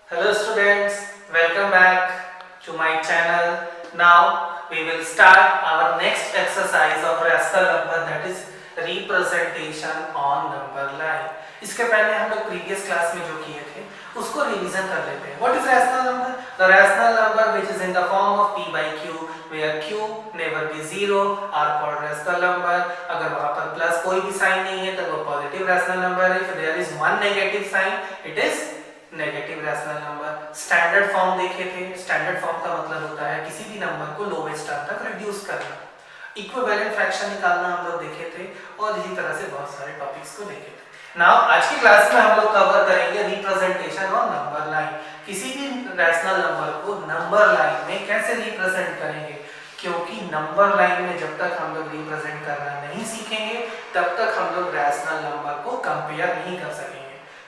Hello students, welcome back to my channel. Now we will start our next exercise of rational number, that is representation on number line. इसके पहले हम लोग previous class में जो किए थे उसको रिवीजन कर लेते हैं. What is rational number? The rational number which is in the form of p by q where q never be zero are called rational number. अगर वहाँ पर प्लस कोई भी साइन नहीं है तो वो पॉजिटिव rational number है. If there is one negative sign, it is negative rational number. Standard form देखे थे. स्टैंडर्ड फॉर्म का मतलब होता है किसी भी नंबर को लोवेस्ट टर्म तक रिड्यूस करना. इक्विवेलेंट फ्रैक्शन निकालना हम लोग देखे थे और इसी तरह से बहुत सारे टॉपिक्स को देखे थे. नाउ आज की क्लास में हम लोग कवर करेंगे रिप्रेजेंटेशन ऑन नंबर लाइन. किसी भी रैशनल नंबर को नंबर लाइन में कैसे रिप्रेजेंट करेंगे, क्योंकि नंबर लाइन में जब तक हम लोग रिप्रेजेंट करना नहीं सीखेंगे तब तक हम लोग रैशनल नंबर को कंपेयर नहीं कर सकेंगे.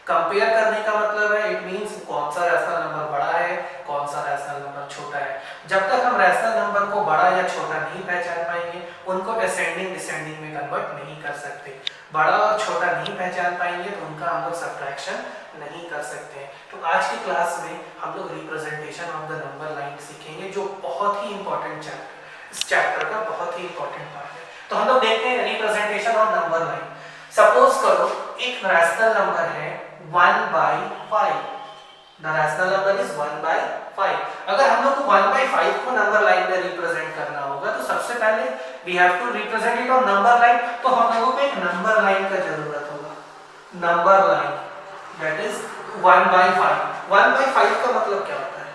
कंपेयर करने का मतलब है इट मींस कौन सा रैशनल नंबर बड़ा है, कौन सा रैशनल नंबर छोटा है. जब तक हम रैशनल नंबर को बड़ा या छोटा नहीं पहचान पाएंगे उनको असेंडिंग डिसेंडिंग में कन्वर्ट नहीं कर सकते. बड़ा और छोटा नहीं पहचान पाएंगे तो उनका हम लोग सब्ट्रैक्शन नहीं कर सकते. तो आज की क्लास में हम लोग representation of the number line सीखेंगे जो बहुत ही इंपॉर्टेंट चैप्टर, इस चैप्टर का बहुत ही इंपॉर्टेंट पार्ट है. तो हम लोग देखते हैं representation of number line. Suppose करो एक रैशनल नंबर है 1/5. The rational number is 1/5. अगर हम लोग को 1/5 को नंबर लाइन में रिप्रेजेंट करना होगा तो सबसे पहले we have to represent it on number line. तो हम लोगों को एक नंबर लाइन का जरूरत होगा. Number line that is 1/5. 1/5 का मतलब क्या होता है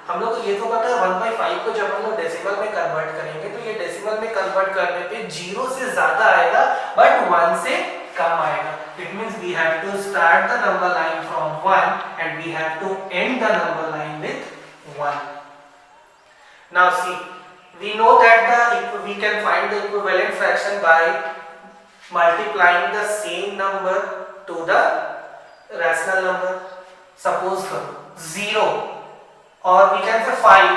हम लोग को ये तो पता है. 1/5 को जब हम लोग डेसिमल में कन्वर्ट करेंगे तो ये डेसिमल में कन्वर्ट करने पे 0 से ज्यादा आएगा बट 1 से कम आएगा. It means we have to start the number line from 1 and we have to end the number line with 1. Now see, we know that we can find the equivalent fraction by multiplying the same number to the rational number. Suppose करो 0 और we can say 5,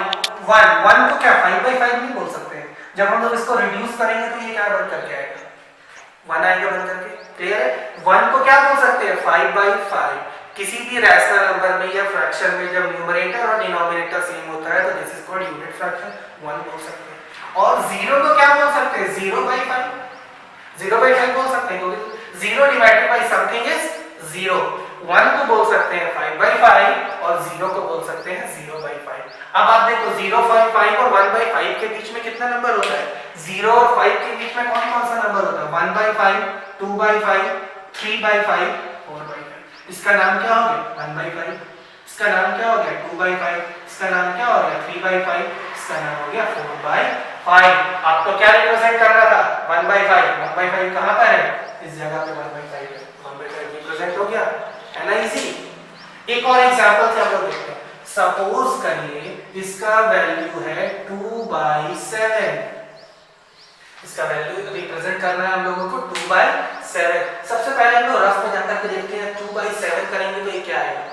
1 को क्या 5/5 नहीं बोल सकते हैं. जब हम लोग इसको रिड्यूस करेंगे तो ये क्या बन करके आएगा, 1 आएगा बन करके. क्लियर है. 1 को क्या बोल सकते हैं 5/5. किसी भी रैशनल नंबर में या फ्रैक्शन में जब न्यूमरेटर और डिनोमिनेटर सेम होता है तो this is called unit fraction, 1 बोल सकते हैं. और 0 को क्या बोल सकते हैं 0/5. 0/5 बोल सकते हैं क्योंकि 0 डिवाइडेड बाय समथिंग इज 0. 1 को बोल सकते हैं 5/5 और 0 को बोल सकते हैं 0/5. अब आप देखो 0/5 और 1/5 के बीच में कितना नंबर होता है. 0 और 5 के बीच में कौन कौन सा नंबर होता है 1/5, 2/5, 3/5, 4/5. इसका नाम क्या हो गया 1/5. इसका नाम क्या हो गया 2/5. इसका नाम क्या हो गया 3/5. इसका नाम हो गया 4/5. आपको क्या रिप्रेजेंट करना था 1/5. 1/5 कहां पर है इस जगह पे 1/5 है. 1/5 रिप्रेजेंट हो गया है ना. इजी. एक और एग्जांपल से हम लोग देखते हैं. सपोज करिए इसका वैल्यू है 2/7. इसका वैल्यू रिप्रेजेंट करना है हम लोगों को 2/7. सबसे पहले हम लोग रफ में जाकर के देखते हैं 2/7 करेंगे तो ये क्या आएगा.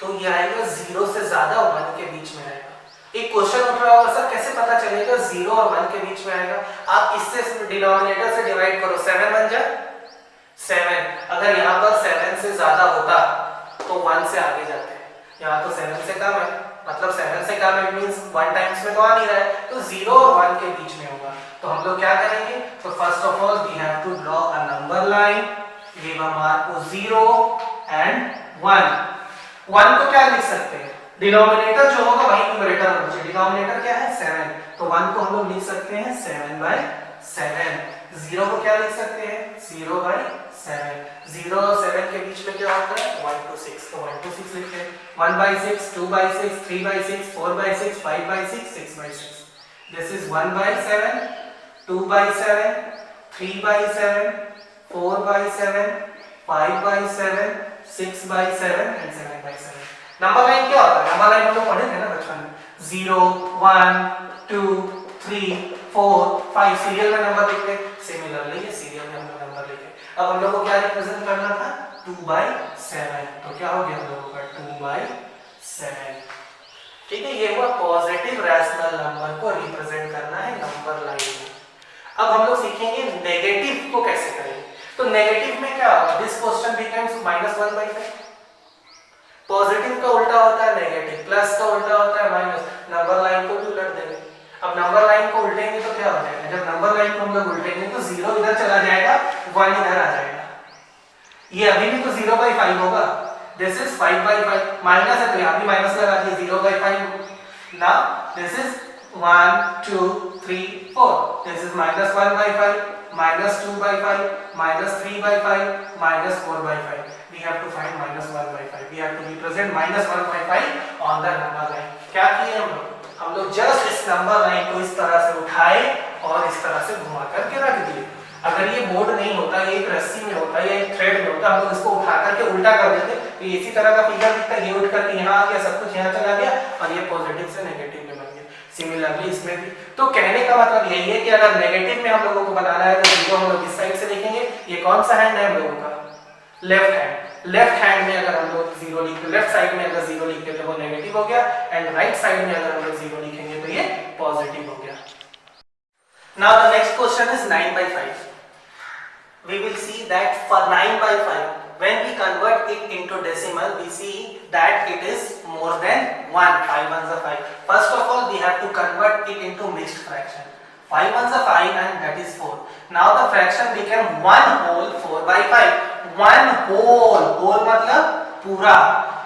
तो ये आएगा 0 से ज्यादा 1 के बीच में आएगा. एक क्वेश्चन उठ रहा होगा सर कैसे पता चलेगा 0 और 1 के बीच में आएगा. आप इससे डिनोमिनेटर से डिवाइड करो 7 बन जाए 7. अगर यहाँ पर 7 से ज्यादा होता तो 1 से आगे जाते हैं. यहाँ तो 7 से कम है मतलब 7 से कम है मींस 1 टाइम्स में तो आ नहीं रहा है तो 0 और 1 के बीच में होगा. तो हम लोग क्या करेंगे तो first of all we have to draw a number line. Give a mark को 0 एंड 1. 1 को क्या लिख सकते हैं डिनोमिनेटर जो होगा वही न्यूमरेटर होना चाहिए. डिनोमिनेटर क्या है 7 तो 1 को हम लोग लिख सकते हैं 7/7. 0 को क्या लिख सकते हैं 0/7. 0 और 7 के बीच में क्या होता है 1 to 6 तो 1 to 6 लिखते हैं. 1/6, 2/6, 3/6, 4/6, 5/6, 6/6. This is 1/7, 2/7, 3/7, 4/7, 5/7, 6/7 and 7/7. Number line क्या होता है नंबर लाइन हम लोग पढ़े थे ना बचपन में. 0, 1, 2, 3, 4, 5 सीरियल में नंबर लिखते हैं. सिमिलरली ये सीरियल में हम लोग नंबर लिखे. अब हम लोग को क्या रिप्रेजेंट करना था 2/7. तो क्या हो गया हम लोगों का 2/7. ठीक है. ये हुआ पॉजिटिव रैशनल नंबर को रिप्रेजेंट करना है नंबर लाइन में. अब हम लोग सीखेंगे नेगेटिव को कैसे करेंगे. तो नेगेटिव में क्या होगा दिस क्वेश्चन बिकम्स -1/5. पॉजिटिव का उल्टा होता है नेगेटिव, प्लस का उल्टा होता है माइनस। नंबर लाइन को भी उलट देंगे। अब नंबर लाइन को उल्टेंगे तो क्या हो जाएगा, जब नंबर लाइन को हम लोग उल्टेंगे तो 0 इधर चला जाएगा, 1 इधर आ जाएगा। ये अभी भी तो 0/5 होगा। दिस इज 5/5, माइनस है तो यहाँ भी माइनस लगा दिए, 0/5। Now this is 1 2 3 4, this is -1/5, -2/5, -3/5, -4/5। We have to find -1/5. We have to represent -1/5 on the number line. क्या किए हम लोग जस्ट इस नंबर लाइन को इस तरह से उठाए और इस तरह से घुमा करके रख दिए। अगर ये बोर्ड नहीं होता, ये एक रस्सी में होता या एक थ्रेड में होता, हम लोग इसको उठा करके उल्टा कर देते तो ये इसी तरह का फिगर दिखता, ये उठ करके यहाँ आ गया, सब कुछ यहाँ चला गया और ये पॉजिटिव से नेगेटिव में बन गया। सिमिलरली इसमें भी। तो कहने का मतलब यही है कि अगर नेगेटिव में हम लोगों को बनाना है तो 0 हम लोग इस साइड से लिखेंगे। ये कौन सा हैंड है हम लोगों का, लेफ्ट हैंड। लेफ्ट हैंड में अगर हम लोग 0 लिखते, लेफ्ट साइड में अगर 0 लिखते तो वो नेगेटिव हो गया, एंड राइट साइड में अगर हम लोग 0 लिखेंगे तो ये पॉजिटिव हो गया। Now the next question is 9/5. We will see that for 9/5, when we convert it into decimal, we see that it is more than 1. 5 ones are 5. First of all, we have to convert it into mixed fraction. 5 ones are 5 and that is 4. Now the fraction became 1 whole 4/5. 1 whole, whole मतलब पूरा,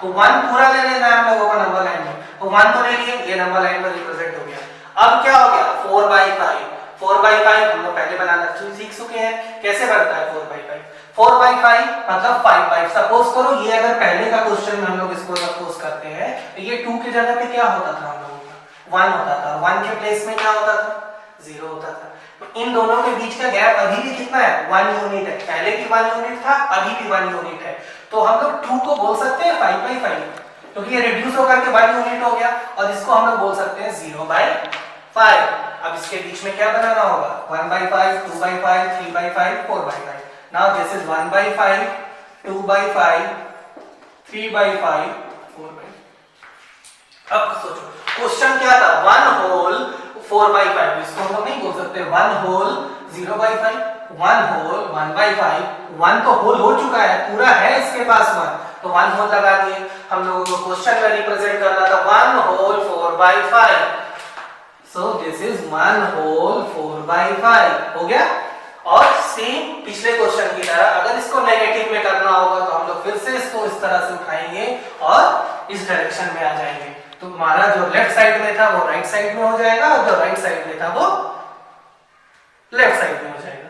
तो 1 पूरा ले लेना है हम लोगों को नंबर लाइन में, तो 1 तो ले लिए, ये नंबर लाइन में रिप्रेजेंट हो गया। अब क्या हो गया 4/5। 4/5 हम लोग पहले बनाना सीख चुके हैं, कैसे बनता है 4/5। 4/5 मतलब 5/5। सपोज करो ये अगर पहले का क्वेश्चन में हम लोग इसको सपोज करते हैं तो ये 2 की जगह पे क्या होता था हम लोगों का, 1 होता था। 1 के प्लेस में क्या होता था, 0 होता था। तो इन दोनों के बीच का गैप अभी भी कितना है, 1 यूनिट है। पहले की 1 यूनिट था, अभी भी 1 यूनिट है। तो हम लोग 2 को बोल सकते हैं 5/5 क्योंकि ये रिड्यूस होकर के 1 यूनिट हो गया, और इसको हम लोग बोल सकते हैं 0/5। अब इसके बीच में क्या बनाना होगा, 1/5, 2/5, 3/5, 4/5। Now this is 1/5, 2/5, 3/5, 4/5। अब सोचो क्वेश्चन क्या था, 1 होल 4/5, इसको हम लोग नहीं बोल सकते 1 होल 0/5, 1 होल 1/5। 1 तो होल हो चुका है, पूरा है इसके पास 1, तो 1 होल लगा दिए। हम लोगों को क्वेश्चन में रिप्रेजेंट करना था 1 whole 4/5, so this is 1 whole 4/5 हो गया। और सेम पिछले क्वेश्चन की तरह अगर इसको नेगेटिव में करना होगा तो हम लोग फिर से इसको इस तरह से उठाएंगे और इस डायरेक्शन में आ जाएंगे, तो हमारा जो लेफ्ट साइड में था वो राइट साइड में हो जाएगा और जो राइट साइड में था वो लेफ्ट साइड में हो जाएगा।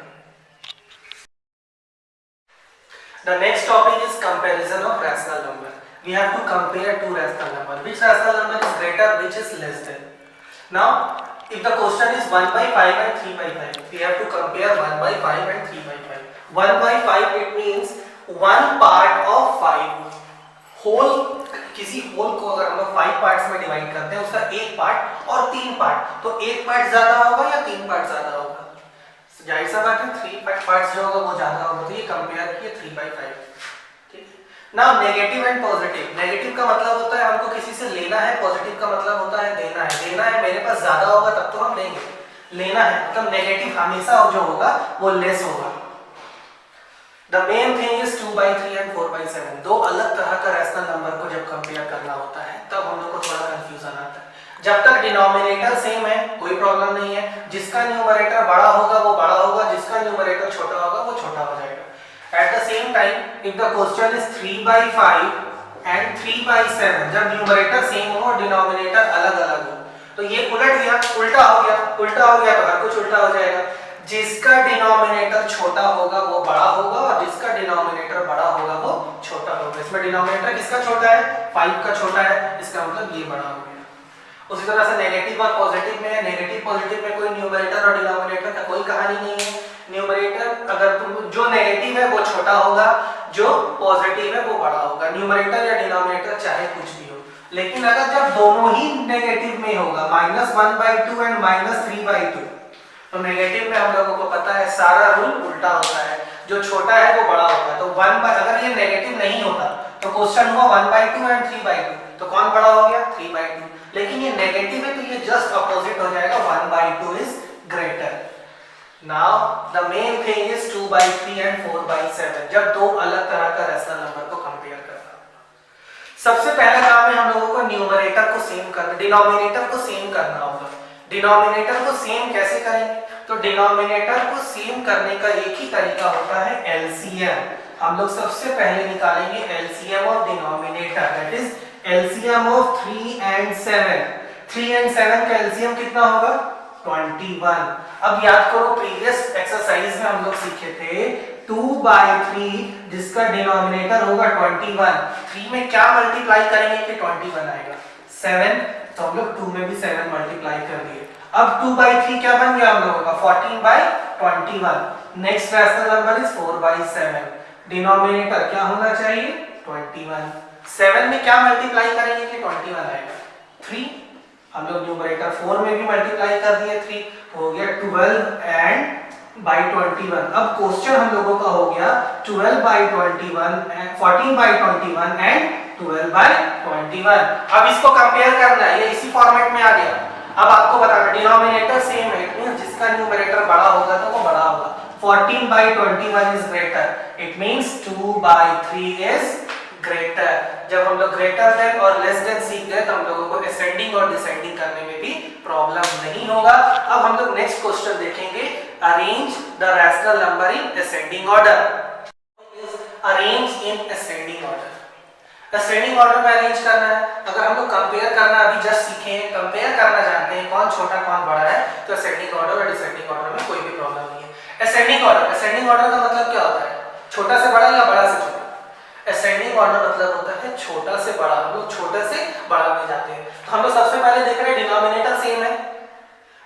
The next topic is comparison of rational number. We have to compare two rational number. Which rational number is greater, which is less than. Now, if the question is 1/5 and 3/5, we have to compare 1/5 and 3/5. 1/5 it means 1 part of 5. Whole, किसी whole को अगर हम लोग 5 parts में divide करते हैं, उसका एक पार्ट और 3 पार्ट, तो एक पार्ट ज्यादा होगा या 3 पार्ट ज्यादा होगा, जाहिर सा बात है 3 पार्ट्स जो होगा वो ज्यादा होगा, तो ये कंपेयर किए 3/5। ठीक है। Now negative and positive. Negative का मतलब होता है हमको किसी से लेना है, पॉजिटिव का मतलब होता है देना है। देना है मेरे पास ज्यादा होगा तब तो हम देंगे, लेना है मतलब नेगेटिव हमेशा जो होगा वो लेस होगा। The main thing is 2/3 and 4/7। दो अलग तरह का रैशनल नंबर को जब कंपेयर करना होता है तब हम लोग को थोड़ा कंफ्यूजन आता है। जब तक डिनोमिनेटर सेम है कोई प्रॉब्लम नहीं है, जिसका न्यूमरेटर बड़ा होगा वो बड़ा होगा, जिसका न्यूमरेटर छोटा होगा वो छोटा हो जाएगा। At the same time, if the question is 3/5 and 3/7, जब न्यूमरेटर सेम हो और डिनोमिनेटर अलग अलग हो, तो ये उलट गया, उल्टा हो गया, उल्टा हो गया तो हर कुछ उल्टा हो जाएगा। जिसका डिनोमिनेटर छोटा होगा वो बड़ा होगा और जिसका डिनोमिनेटर बड़ा होगा वो छोटा होगा। इसमें डिनोमिनेटर किसका छोटा है, 5 का छोटा है, इसका मतलब ये बड़ा हो गया। उसी तरह से नेगेटिव और पॉजिटिव में है, नेगेटिव पॉजिटिव में कोई न्यूमरेटर और डिनोमिनेटर का कोई कहानी नहीं है। न्यूमरेटर अगर तुम जो नेगेटिव है वो छोटा होगा, जो पॉजिटिव है वो बड़ा होगा, न्यूमरेटर या डिनोमिनेटर चाहे कुछ भी हो। लेकिन अगर जब दोनों ही नेगेटिव में होगा, -1/2 एंड -3/2, तो नेगेटिव में हम लोगों को पता है सारा रूल उल्टा होता है, जो छोटा है वो बड़ा होता है। तो अगर ये नेगेटिव नहीं होता तो क्वेश्चन हुआ 1/2 एंड 3/2, तो कौन बड़ा हो गया, 3/2। लेकिन ये नेगेटिव है तो ये जस्ट अपोजिट हो जाएगा, 1/2 is greater. Now the main thing is 2/3 and 4/7, जब दो अलग तरह का रैशनल नंबर को कंपेयर करना। सबसे पहला काम है हम लोगों को न्यूमरेटर को सेम करना, डिनोमिनेटर को सेम करना होगा। डिनोमिनेटर को सेम कैसे करेंगे? तो डिनोमिनेटर को सेम करने का एक ही तरीका होता है एलसीएम। हम लोग सबसे पहले निकालेंगे LCM of denominator, that is LCM of 3 and 7। 3 and 7 का एलसीएम कितना होगा? 21। अब याद करो प्रीवियस एक्सरसाइज में हम लोग सीखे थे 2/3 जिसका डिनोमिनेटर होगा 21। 3 में क्या मल्टीप्लाई करेंगे कि 21 आएगा? 7। तो हम लोग 2 में भी 7 मल्टीप्लाई कर दिए। अब 2/3 क्या बन गया हम लोगों का? 14/21। Next rational number is 4/7। Denominator क्या होना चाहिए? 21। 7 में क्या मल्टीप्लाई करेंगे कि 21 आएगा? 3। हम लोग न्यूमरेटर 4 में भी मल्टीप्लाई कर दिए, 3 हो गया 12 and by 21। अब क्वेश्चन हम लोगों का हो गया 12/21 and 14/21 and 12/21। अब इसको कंपेयर करना है, ये इसी फॉर्मेट में आ गया। अब आपको बताना डिनोमिनेटर सेम है, इट मींस जिसका न्यूमरेटर बड़ा होगा तो वो बड़ा होगा। 14/21 is greater, it means 2/3 is greater. जब हम लोग ग्रेटर देन और लेस देन सीख गए तो हम लोगों को असेंडिंग और डिसेंडिंग करने में भी प्रॉब्लम नहीं होगा। अब हम लोग नेक्स्ट क्वेश्चन देखेंगे, arrange the rational number in ascending order. Arrange in ascending order, ascending order में अरेंज करना है। अगर हम लोग कंपेयर करना अभी जस्ट सीखे हैं, कंपेयर करना जानते हैं कौन छोटा कौन बड़ा है, तो असेंडिंग ऑर्डर और डिसेंडिंग ऑर्डर में कोई भी प्रॉब्लम नहीं है। असेंडिंग ऑर्डर, असेंडिंग ऑर्डर का मतलब क्या होता है? छोटा से बड़ा या बड़ा से छोटा? असेंडिंग ऑर्डर मतलब होता है छोटा से बड़ा, हम लोग छोटे से बड़ा में जाते हैं। तो हम लोग सबसे पहले देख रहे हैं डिनोमिनेटर सेम है।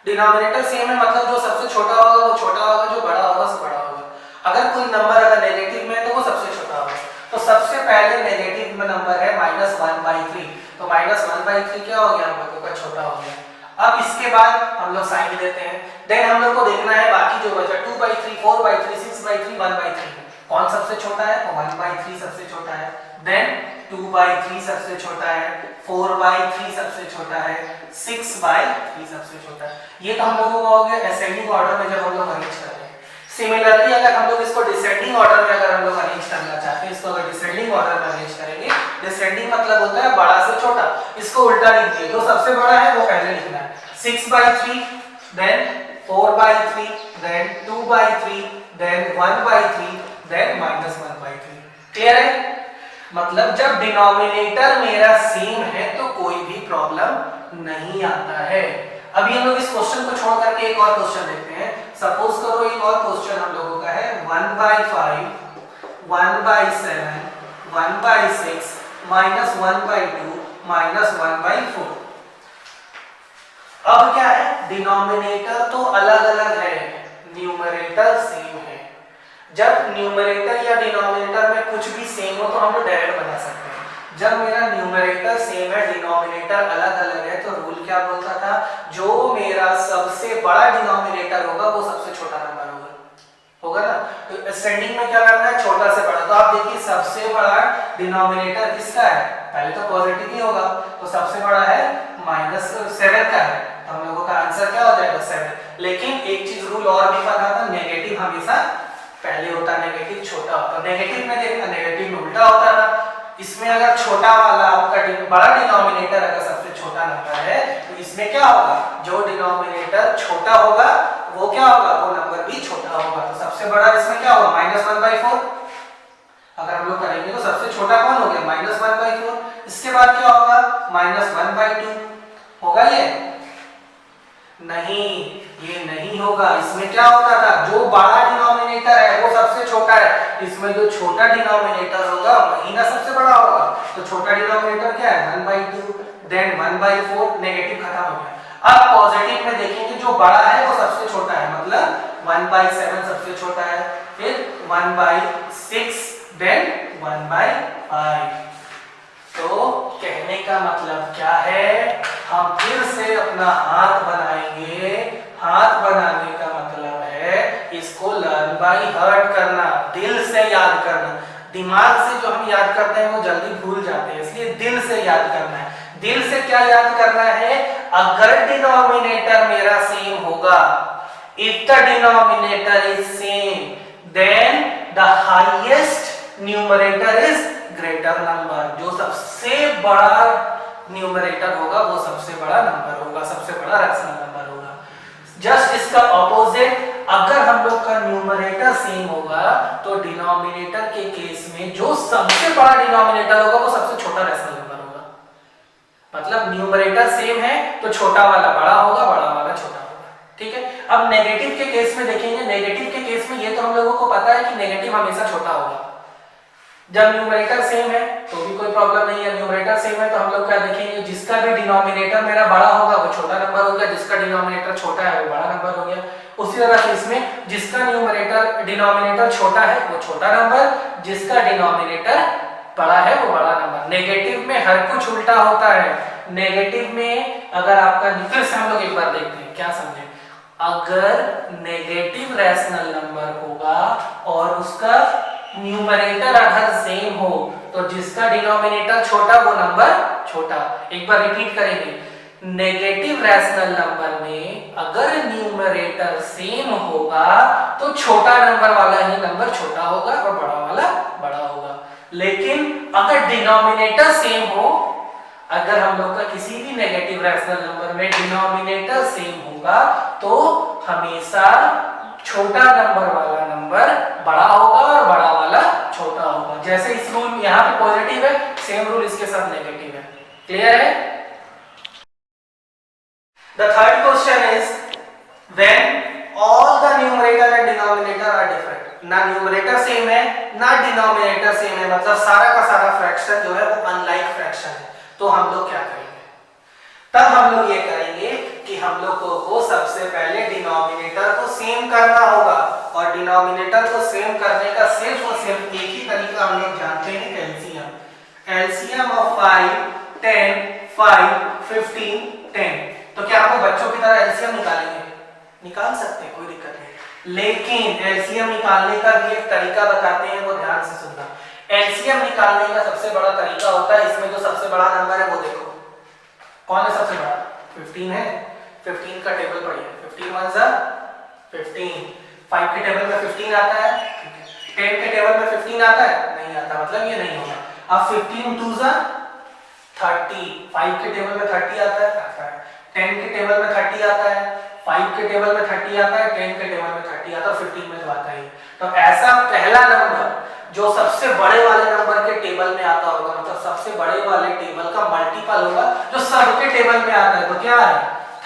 डिनोमिनेटर सेम है मतलब जो सबसे छोटा होगा वो छोटा होगा, जो बड़ा होगा वो बड़ा होगा। अगर कोई नंबर अगर नेगेटिव में है तो वो सबसे छोटा होगा। तो सबसे पहले नेगेटिव में नंबर है -1/3, तो -1/3 क्या हो गया? हम लोगों का छोटा हो गया। अब इसके बाद हम लोग साइन देते हैं। देन हम लोग को देखना है बाकी जो बचा 2/3, 4/3, 6/3, 1/3 कौन सबसे छोटा है? तो 1/3 सबसे छोटा है। देन 2/3 सबसे छोटा है, 4/3 सबसे छोटा है, 6/3 सबसे छोटा है। ये तो हम लोगों का हो गया असेंडिंग ऑर्डर में जब हम लोग अरेंज कर रहे हैं। सिमिलरली अगर हम लोग इसको डिसेंडिंग ऑर्डर में अगर हम लोग अरेंज करना चाहते हैं, इसको अगर डिसेंडिंग ऑर्डर में अरेंज करेंगे, डिसेंडिंग मतलब होता है बड़ा से छोटा, इसको उल्टा लिखिए, जो सबसे बड़ा है वो पहले लिखना है। 6/3, then 4/3, then 2/3, then 1/3, then -1/3। Clear है? मतलब जब डिनोमिनेटर मेरा सेम है तो कोई भी प्रॉब्लम नहीं आता है। अभी हम लोग इस क्वेश्चन को छोड़ करके एक और क्वेश्चन देखते हैं। सपोज करो एक और क्वेश्चन हम लोगों का है 1/5, 1/7, 1/6, -1/2, -1/4। अब क्या है? डिनोमिनेटर तो अलग अलग है, न्यूमरेटर सेम है। जब न्यूमरेटर या डिनोमिनेटर में कुछ भी सेम हो तो हम लोग डायरेक्ट बना सकते हैं। जब मेरा न्यूमरेटर सेम है, डिनोमिनेटर अलग अलग है, तो रूल क्या बोलता था? जो मेरा सबसे बड़ा डिनोमिनेटर होगा वो सबसे छोटा नंबर होगा ना। तो असेंडिंग में क्या करना है? छोटा से बड़ा। तो आप देखिए सबसे बड़ा डिनोमिनेटर किसका है? पहले तो पॉजिटिव ही होगा, तो सबसे बड़ा है -7 का है, तो हम लोगों का आंसर क्या हो जाएगा? 7। लेकिन एक चीज रूल और भी पता था, नेगेटिव हमेशा पहले होता, नेगेटिव छोटा होता। नेगेटिव में देखना, नेगेटिव में उल्टा होता था। इसमें अगर छोटा वाला आपका बड़ा डिनोमिनेटर अगर सबसे छोटा नंबर है तो इसमें क्या होगा? जो डिनोमिनेटर छोटा होगा वो क्या होगा? वो नंबर भी छोटा होगा। तो सबसे बड़ा इसमें क्या होगा? -1/4। अगर हम लोग करेंगे तो सबसे छोटा कौन हो गया? -1/4। इसके बाद क्या होगा? -1/2 होगा। ये नहीं, ये नहीं होगा। इसमें क्या होता था? जो बड़ा डिनोमिनेटर है वो सबसे छोटा है, इसमें जो छोटा डिनोमिनेटर होगा वही ना सबसे बड़ा होगा। तो छोटा डिनोमिनेटर क्या है? 1/2, देन 1/4, नेगेटिव खत्म हो गया। अब पॉजिटिव में देखेंगे जो बड़ा है वो सबसे छोटा है, मतलब 1/7 सबसे छोटा है, फिर 1/6, देन 1/5। तो कहने का मतलब क्या है? हम फिर से अपना हाथ बनाएंगे। हाथ बनाने का मतलब है इसको लर्न बाय हार्ट करना, दिल से याद करना। दिमाग से जो हम याद करते हैं वो जल्दी भूल जाते हैं, इसलिए दिल से याद करना है। दिल से क्या याद करना है? अगर डिनोमिनेटर मेरा सेम होगा, if the denominator is same, then the highest numerator is greater number, जो सबसे बड़ा न्यूमरेटर होगा वो सबसे बड़ा नंबर होगा, सबसे बड़ा रैशनल नंबर होगा। जस्ट इसका ऑपोजिट, अगर हम लोग का न्यूमरेटर सेम होगा तो डिनोमिनेटर के केस में जो सबसे बड़ा डिनोमिनेटर होगा वो सबसे छोटा रैशनल नंबर होगा। मतलब न्यूमरेटर सेम है तो छोटा वाला बड़ा होगा, बड़ा वाला छोटा होगा। ठीक है, अब नेगेटिव के केस में देखेंगे। नेगेटिव के केस में ये तो हम लोगों को पता है कि नेगेटिव हमेशा छोटा होगा। जब न्यूमरेटर सेम है तो भी कोई प्रॉब्लम नहीं है। न्यूमरेटर सेम है तो हम लोग क्या देखेंगे, जिसका भी डिनोमिनेटर मेरा बड़ा होगा वो छोटा नंबर हो गया, जिसका डिनोमिनेटर छोटा है वो बड़ा नंबर हो गया। उसी तरह से इसमें जिसका न्यूमरेटर डिनोमिनेटर छोटा है वो छोटा नंबर, जिसका डिनोमिनेटर बड़ा है वो बड़ा नंबर। नेगेटिव में हर कुछ उल्टा होता है। नेगेटिव में अगर आपका, फिर से हम लोग एक बार देखते हैं क्या समझे। अगर नेगेटिव रैशनल नंबर होगा और उसका न्यूमरेटर अगर सेम हो तो जिसका डिनोमिनेटर छोटा वो नंबर छोटा। एक बार रिपीट करेंगे, नेगेटिव रैशनल नंबर में अगर न्यूमरेटर सेम होगा तो छोटा नंबर वाला ही नंबर छोटा होगा और बड़ा वाला बड़ा होगा। लेकिन अगर डिनोमिनेटर सेम हो, अगर हम लोग का किसी भी नेगेटिव रैशनल नंबर में डिनोमिनेटर सेम होगा तो हमेशा छोटा नंबर वाला नंबर बड़ा होगा और बड़ा वाला छोटा होगा। जैसे इस रूल यहाँ पे पॉजिटिव है, सेम रूल इसके साथ नेगेटिव है। क्लियर है? The third question is when all the numerator and denominator are different. ना न्यूमरेटर सेम है ना डिनोमिनेटर सेम है, मतलब सारा का सारा फ्रैक्शन जो है वो अनलाइक फ्रैक्शन है। तो हम लोग क्या करेंगे? तब हम लोग ये करेंगे कि हम लोग को सबसे पहले डिनोमिनेटर को सेम करना होगा, और डिनोमिनेटर को सेम करने का सिर्फ और सिर्फ एक ही तरीका हम लोग जानते हैं, एलसीएम। LCM of 5, 10, 5, 15, 10। तो क्या हम लोग बच्चों की तरह एलसीएम निकालेंगे? निकाल सकते हैं, कोई दिक्कत नहीं। लेकिन एलसीएम निकालने का भी एक तरीका बताते हैं, वो ध्यान से सुनना। एलसीएम निकालने का सबसे बड़ा तरीका होता है, इसमें जो सबसे बड़ा नंबर है वो देखो कौन है सबसे बड़ा, 15 है। 15 का टेबल पढ़िए, 15 1 जा 15, 5 के टेबल में 15 आता है, 10 के टेबल में 15 आता है, नहीं आता, मतलब ये नहीं होगा। अब 15 2 जा 30, 5 के टेबल में 30 आता है, 10 के टेबल में 30 आता है, 5 के टेबल में 30 आता है, 10 के टेबल में 30 आता है, 15 में तो आता ही। तो ऐसा पहला नंबर जो सबसे बड़े वाले नंबर के टेबल में आता होगा, मतलब सबसे बड़े वाले टेबल का मल्टीपल होगा जो सबके टेबल में आता है, तो क्या है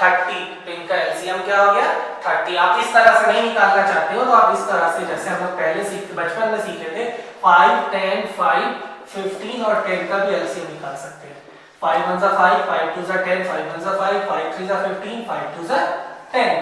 30। तो इनका एलसीएम क्या हो गया 30। आप इस तरह से नहीं निकालना चाहते हो तो आप इस तरह से, जैसे हम लोग पहले बचपन में सीखे थे, 5, 10, 5, 15 और 10 का भी एलसीएम निकाल सकते हैं। 5 1 जा 5, 5 2 जा 10, 5 1 जा 5, 5 3 जा 15, 5 2 जा 10,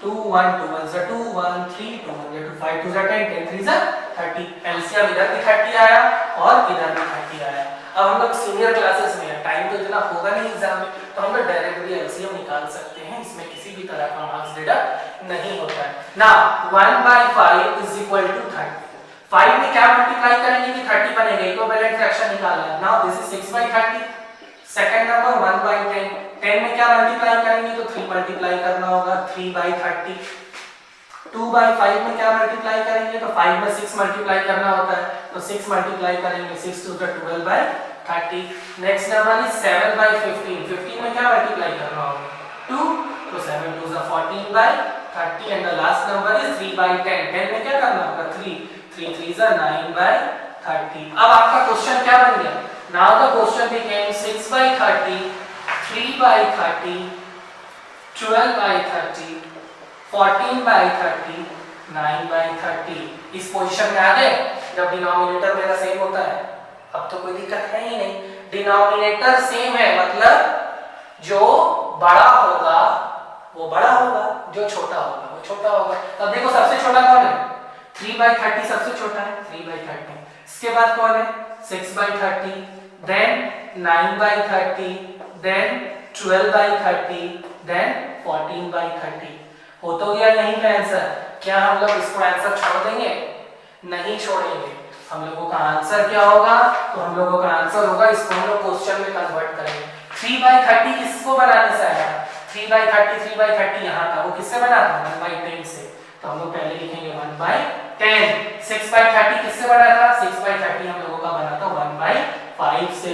2 1 2 1 जा 2, 1 3 2 1 जा 2, 5 2 जा 10, 10 3 जा 30। एलसीएम इधर भी 30 आया और इधर भी 30 आया। अब हम लोग सीनियर क्लासेस में है, टाइम तो इतना होगा नहीं एग्जाम में, तो हम लोग डायरेक्टली एलसीएम निकाल सकते हैं, इसमें किसी भी तरह का मार्क्स डिडक्ट नहीं होता है ना। 1/5 इज इक्वल टू 30। 5 में क्या मल्टीप्लाई करेंगे कि 30 बनेगा, इक्विवेलेंट फ्रैक्शन निकालना है। Now this is 6/30। Second number 1/10, 10 में क्या मल्टीप्लाई करेंगे तो 3 मल्टीप्लाई करना होगा, 3/30। 2/5 में क्या मल्टीप्लाई करेंगे तो 5 में 6 मल्टीप्लाई करना होता है, तो 6 मल्टीप्लाई करेंगे, 6 2 12/30। Next number is 7/15। 15 में क्या मल्टीप्लाई करना होगा 2, तो 7 2 14/30 and the last number is 3/10। 10 में क्या करना होगा 3, 3 3 9/30। अब आपका क्वेश्चन क्या बन गया, नाउ द क्वेश्चन बिकेम 6/30, 3/30, 12/30, 14/30, 9/30। इस पोजीशन में आ गए जब डिनोमिनेटर मेरा सेम होता है। अब तो कोई दिक्कत है ही नहीं, डिनोमिनेटर सेम है मतलब जो बड़ा होगा वो बड़ा होगा, जो छोटा होगा वो छोटा होगा। अब देखो सबसे छोटा कौन है, 3/30 सबसे छोटा है, 3/30। इसके बाद कौन है 6/30, देन 9/30, देन 12/30, देन 14/30। हो तो गया यहीं का आंसर। क्या हम लोग इसको आंसर छोड़ देंगे? नहीं छोड़ेंगे। हम लोगों का आंसर क्या होगा, तो हम लोगों का आंसर होगा, इसको हम लोग क्वेश्चन में कन्वर्ट करेंगे। 3/30 किसको बनाने से आया, 3/30 यहाँ था, वो किससे बना था 1/10 से। तो हम लोग पहले लिखेंगे 1/10। 6/30 किससे बना था? 6/30 हम लोगों का बना था 1/5 से।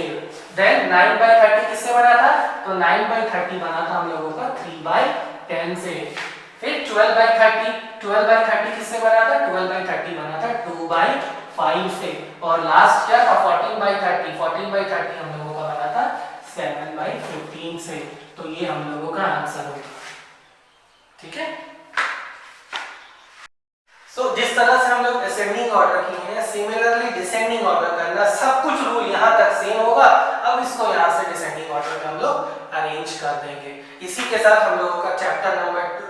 देन 9/30 किससे बना था? तो 9/30 बना था हम लोगों का 3/10 से। फिर 12/30 किससे बना था? 12/30 बना था 2/5 से। और लास्ट क्या था? 14/30 हम लोगों का बना था 7/15 से। तो ये हम लोगों का आंसर होगा। ठीक है। जिस तरह से हम लोग असेंडिंग ऑर्डर किए हैं, सिमिलरली डिसेंडिंग ऑर्डर करना, सब कुछ रूल यहाँ तक सेम होगा। अब इसको यहाँ से डिसेंडिंग ऑर्डर में हम लोग अरेंज कर देंगे। इसी के साथ हम लोगों का चैप्टर नंबर 2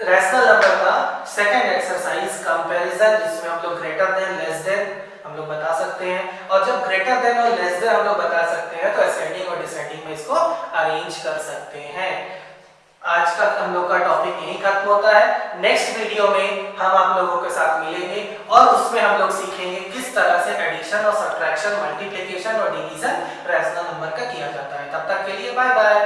रैशनल नंबर का सेकंड एक्सरसाइज कंपैरिजन, जिसमें हम लोग ग्रेटर देन लेस देन हम लोग बता सकते हैं, और जब ग्रेटर देन और लेस देन हम लोग बता सकते हैं तो असेंडिंग और डिसेंडिंग में इसको अरेंज कर सकते हैं। आज का हम लोग का टॉपिक यही खत्म होता है। नेक्स्ट वीडियो में हम आप लोगों के साथ मिलेंगे और उसमें हम लोग सीखेंगे किस तरह से एडिशन और सब्ट्रैक्शन, मल्टीप्लिकेशन और डिवीजन रैशनल नंबर का किया जाता है। तब तक के लिए बाय बाय।